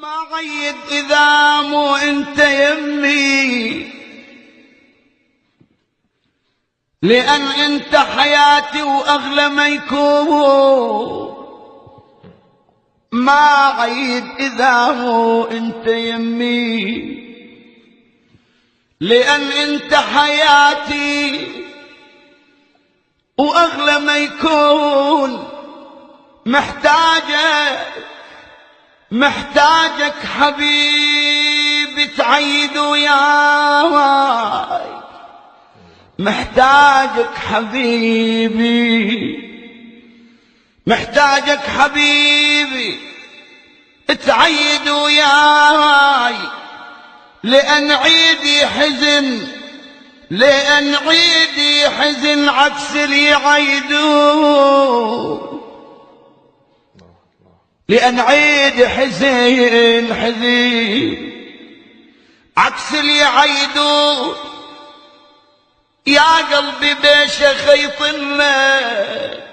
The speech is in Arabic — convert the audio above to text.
ما عيد إذا مو أنت يمي، لأن أنت حياتي وأغلى ما يكون. ما عيد إذا مو أنت يمي، لأن أنت حياتي وأغلى ما يكون. محتاجك حبيبي تعيد وياي، محتاجك حبيبي تعيد وياي، لأن عيدي حزن عكس اللي يعيدون. لأن عيدي حزين عكس اللي يعيدون. يا قلبي بيش خيط لك